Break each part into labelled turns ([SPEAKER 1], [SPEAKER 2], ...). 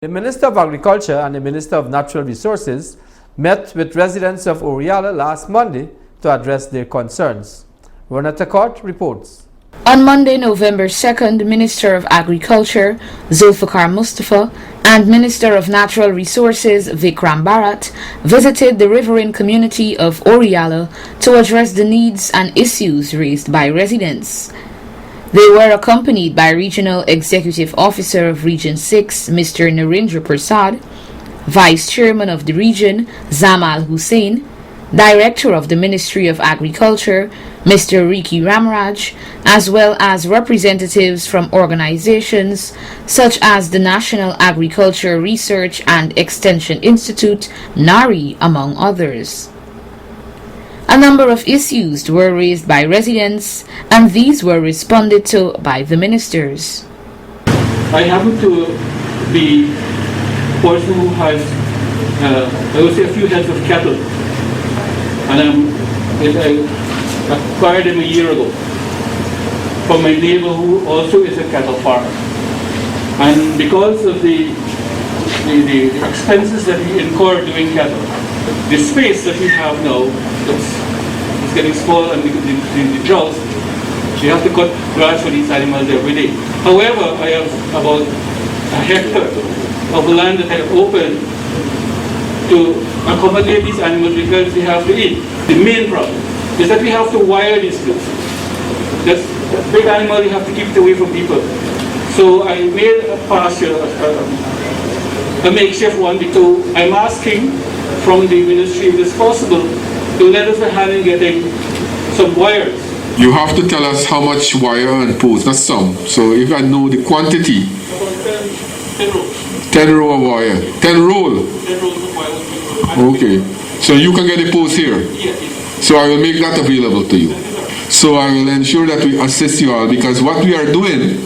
[SPEAKER 1] The Minister of Agriculture and the Minister of Natural Resources met with residents of Orealla last Monday to address their concerns. Rona Takot reports.
[SPEAKER 2] On Monday, November 2nd, Minister of Agriculture Zulfikar Mustafa and Minister of Natural Resources Vikram Bharat visited the riverine community of Orealla to address the needs and issues raised by residents. They were accompanied by Regional Executive Officer of Region 6, Mr. Narendra Prasad, Vice Chairman of the region, Zamal Hussain, Director of the Ministry of Agriculture, Mr. Riki Ramraj, as well as representatives from organizations such as the National Agriculture Research and Extension Institute, NARI, among others. A number of issues were raised by residents, and these were responded to by the ministers.
[SPEAKER 3] I happen to be a person who has, I would say, a few heads of cattle, and I acquired them a year ago from my neighbor who also is a cattle farmer. And because of the expenses that we incur doing cattle, the space that we have now, it's getting small, and the drought, you have to cut grass for these animals every day. However, I have about a hectare of land that I have opened to accommodate these animals because they have to eat. The main problem is that we have to wire these places. That's a big animal, you have to keep it away from people. So I made a pasture, a makeshift one, because I'm asking from the ministry, if it's possible, to let us a hand in getting some wires.
[SPEAKER 4] You have to tell us how much wire and post, not some. So if I know the quantity.
[SPEAKER 3] About 10 rolls.
[SPEAKER 4] 10 row of wire. 10 roll?
[SPEAKER 3] 10 rolls of wire.
[SPEAKER 4] Okay. So you can get the post here?
[SPEAKER 3] Yes.
[SPEAKER 4] So I will make that available to you. So I will ensure that we assist you all, because what we are doing,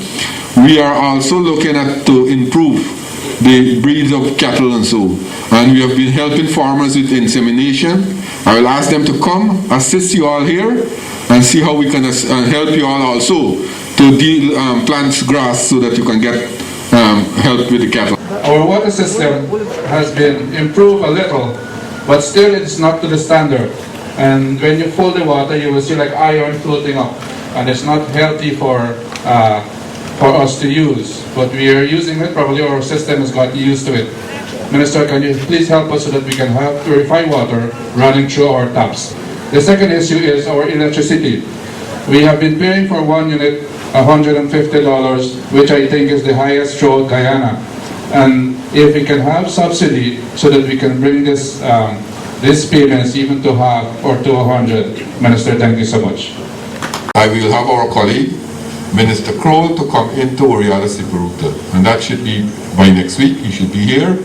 [SPEAKER 4] we are also looking at to improve the breeds of cattle and so. And we have been helping farmers with insemination. I will ask them to come, assist you all here, and see how we can help you all also to plant grass so that you can get help with the cattle.
[SPEAKER 5] Our water system has been improved a little, but still it's not to the standard. And when you pull the water, you will see like iron floating up, and it's not healthy for us to use. But we are using it. Probably our system has got used to it. Minister, can you please help us so that we can have purified water running through our taps? The second issue is our electricity. We have been paying for one unit $150, which I think is the highest throughout Guyana. And if we can have subsidy so that we can bring this payments even to half or to 100, Minister, thank you so much.
[SPEAKER 4] I will have our colleague, Minister Kroll, to come into Orealla Siparuta, and that should be by next week. He should be here.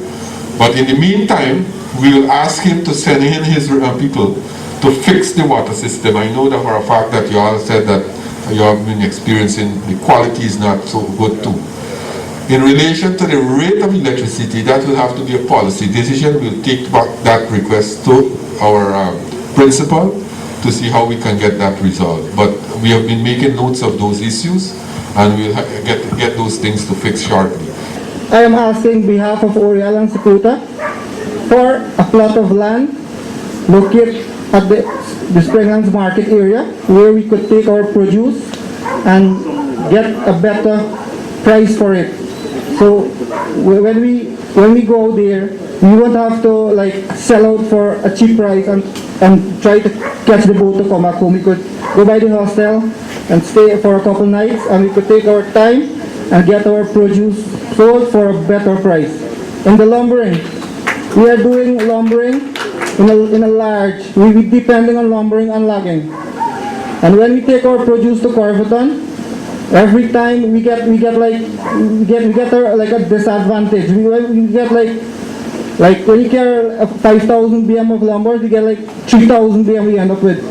[SPEAKER 4] But in the meantime, we will ask him to send in his people to fix the water system. I know that for a fact that you all said that you have been experiencing the quality is not so good too. In relation to the rate of electricity, that will have to be a policy decision. We'll take back that request to our principal to see how we can get that resolved. But we have been making notes of those issues, and we'll get those things to fix shortly.
[SPEAKER 6] I am asking behalf of Orealla and Sakuta for a plot of land located at the Springlands Market area where we could take our produce and get a better price for it. So when we go there, we won't have to like sell out for a cheap price and try to catch the boat to come back home. We could go by the hostel and stay for a couple nights, and we could take our time and get our produce sold for a better price. In the lumbering, we are doing lumbering in a large. We depending on lumbering and logging. And when we take our produce to Corverton, every time we get a disadvantage. We get like when you carry 5,000 BM of lumber, you get like 3,000 BM we end up with.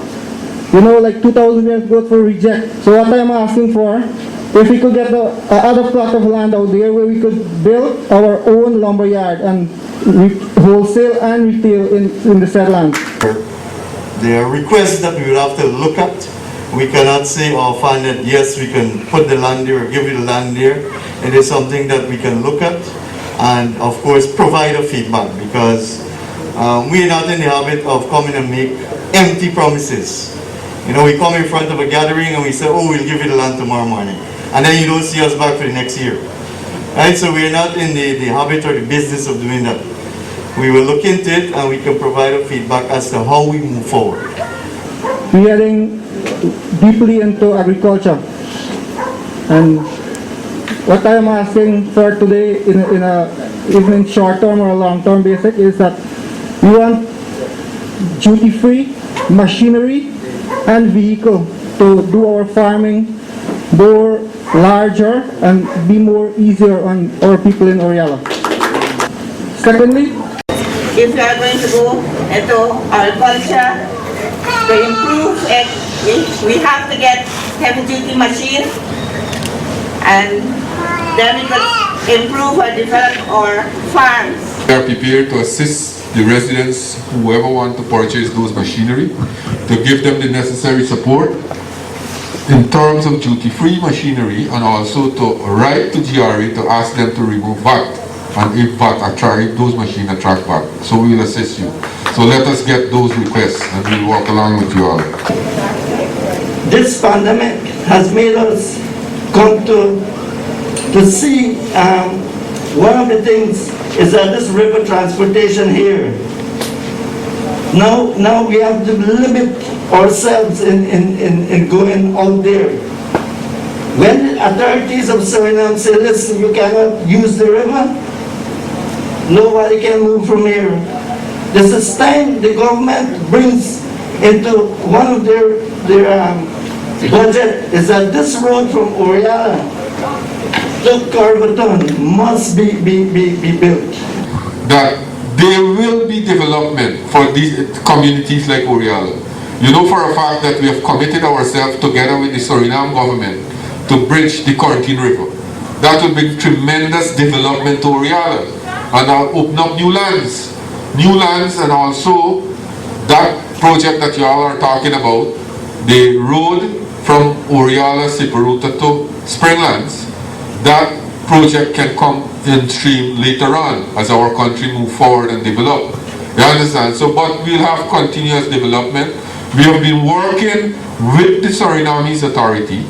[SPEAKER 6] You know, like 2,000 BM goes for reject. So what I'm asking for, if we could get the other plot of land out there where we could build our own lumber yard and wholesale and retail in the said land.
[SPEAKER 7] There are requests that we will have to look at. We cannot say offhand that yes, we can put the land there or give you the land there. It is something that we can look at and of course provide a feedback, because we are not in the habit of coming and make empty promises. You know, we come in front of a gathering and we say, oh, we'll give you the land tomorrow morning, and then you don't see us back for the next year. Right? So we're not in the habit or the business of doing that. We will look into it and we can provide a feedback as to how we move forward.
[SPEAKER 6] We are getting deeply into agriculture, and what I am asking for today, even in short term or a long term basis, is that we want duty-free machinery and vehicle to do our farming more larger and be more easier on our people in Orealla. Secondly,
[SPEAKER 8] if we are going to go into agriculture to improve it, we have to get heavy-duty machines, and then we can improve or develop our farms.
[SPEAKER 4] We are prepared to assist the residents, whoever want to purchase those machinery, to give them the necessary support in terms of duty-free machinery, and also to write to GRA to ask them to remove VAT, and if those machines attract VAT. So we will assist you. So let us get those requests and we'll work along with you all.
[SPEAKER 9] This pandemic has made us come to see one of the things is that this river transportation here, now we have to limit ourselves in going out there. When the authorities of Suriname say, listen, you cannot use the river, nobody can move from here. This is time the government brings into one of their budget is that this road from Orealla to Carboton must be built.
[SPEAKER 4] That there will be development for these communities like Orealla. You know for a fact that we have committed ourselves together with the Suriname government to bridge the Quarantine River. That will bring tremendous development to Orealla, and open up new lands, and also that project that you all are talking about, the road from Orealla Siparuta to Springlands. That project can come in stream later on as our country move forward and develop. You understand? So, but we'll have continuous development. We have been working with the Surinamese authority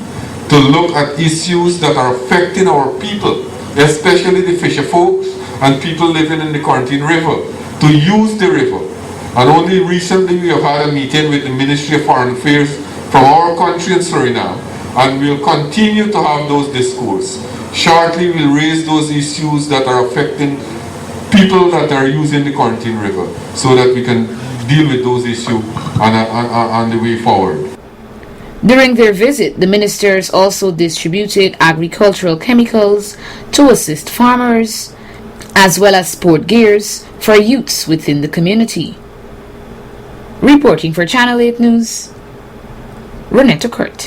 [SPEAKER 4] to look at issues that are affecting our people, especially the fisher folks and people living in the Quarantine River, to use the river. And only recently we have had a meeting with the Ministry of Foreign Affairs from our country in Suriname, and we'll continue to have those discourses. Shortly we'll raise those issues that are affecting people that are using the Quarantine River, so that we can deal with those issues on the way forward.
[SPEAKER 2] During their visit, the ministers also distributed agricultural chemicals to assist farmers, as well as sport gears for youths within the community. Reporting for Channel 8 News, Renetta Kurt.